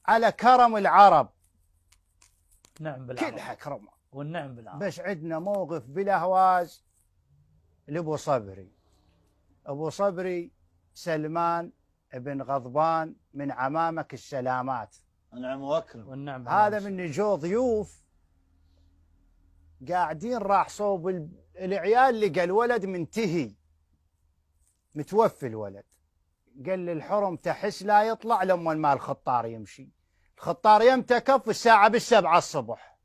على كرم العرب. نعم بالعرب كلها كرم والنعم بالعرب. بس عندنا موقف بالاهواز لابو صبري. ابو صبري سلمان بن غضبان من عمامك السلامات. نعم واكرم. والنعم هذا من جو ضيوف قاعدين، راح صوب العيال لقى الولد منتهي متوفي الولد. قال للحرم تحس لا يطلع لما ما الخطار يمشي. الخطار يمتى كف الساعة بالسبعة الصبح.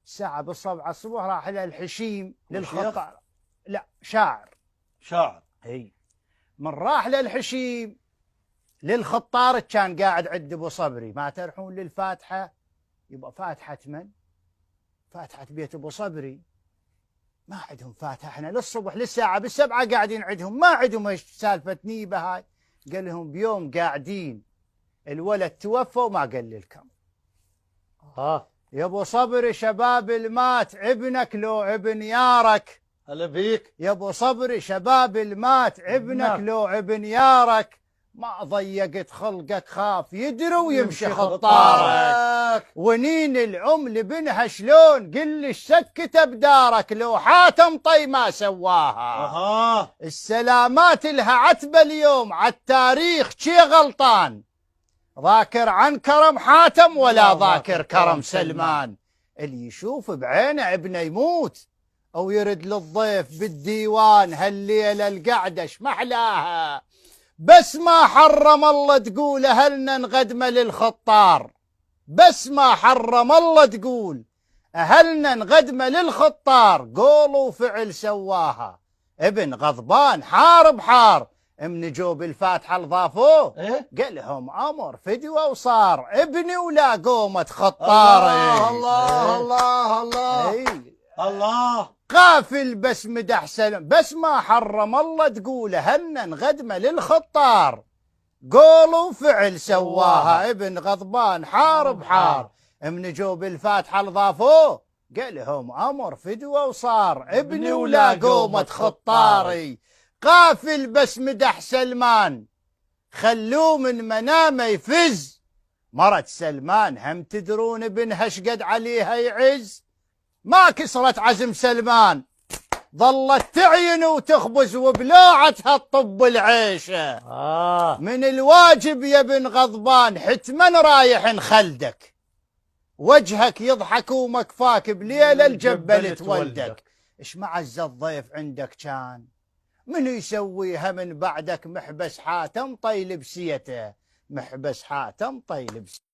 الساعة بالسبعة الصبح راح إلى الحشيم للخطار. لا شاعر. اي من راح للحشيم للخطار كان قاعد عند ابو صبري. ما ترحون للفاتحة؟ يبقى فاتحة من؟ فاتحة بيت ابو صبري. ما عندهم فاتحة، احنا للصبح للساعة بالسبعة قاعدين عندهم، ما عندهم سالفة نيبة هاي. قال لهم بيوم قاعدين الولد توفى وما قال لكم. يا ابو صبري شباب المات ابنك لو ابن يارك. هلا بيك يا ابو صبري شباب المات ابنك لو ابن يارك. ما ضيقت خلقك خاف يدري ويمشي خطارك. ونين العم لبنها شلون قل لي السكته بدارك. لو حاتم طي ما سواها. السلامات لها عتبه اليوم عالتاريخ شي غلطان. ذاكر عن كرم حاتم ولا ذاكر كرم سلمان. اللي يشوف بعينه ابنه يموت أو يرد للضيف بالديوان هالليلة القعدة شمحلاها. بس ما حرم الله تقول أهلنا نغدمة للخطار. بس ما حرم الله تقول أهلنا نغدمة للخطار. قول وفعل سواها ابن غضبان حارب حار. من جوب الفاتحة الضافوه قال لهم أمر فدوى وصار ابني ولا قومة خطار. الله الله الله الله. قافل بس مدح سلم. بس ما حرم الله تقول هلنا نغدمة للخطار. قول وفعل سواها ابن غضبان حارب حار. من جوب الفاتحة الضافوه قال لهم أمر فدوى وصار ابني ولا قومة خطاري. قافل بس مدح سلمان خلوه من منامه يفز. مرت سلمان هم تدرون ابنها شقد عليها يعز. ما كسرت عزم سلمان ظلت تعين وتخبز وبلاعتها الطب العيشه. من الواجب يا ابن غضبان حتما رايح نخلدك. وجهك يضحك ومكفاك بليله الجبل تولدك. ايش معز الضيف عندك كان من يسويها من بعدك محبس حاتم طيل بسيته. محبس حاتم طيل بسيته.